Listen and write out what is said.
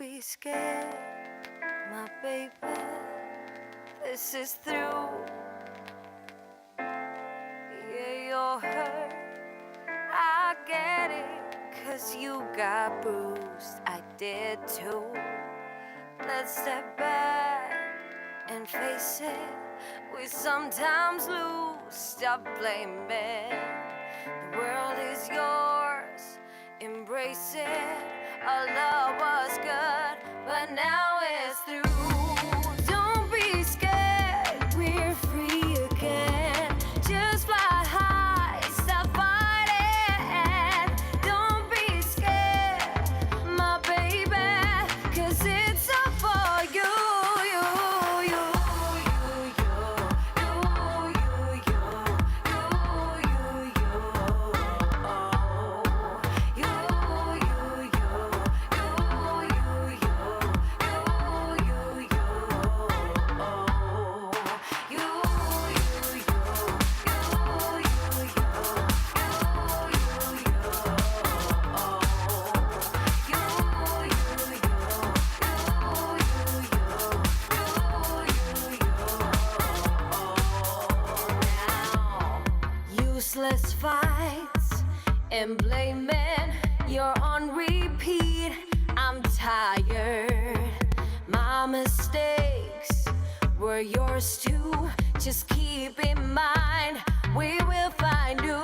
be scared, my baby. This is through. Yeah, you're hurt, I get it, 'cause you got bruised, I did too. Let's step back and face it. We sometimes lose, stop blaming. The world is yours, embrace it. Our love was good, but now it's through. Don't be scared, we're free again. Just fly high, stop fighting. Don't be scared, my baby, 'cause it's up for you. Useless fights and blaming, you're on repeat. I'm tired. My mistakes were yours too. Just keep in mind, we will find you.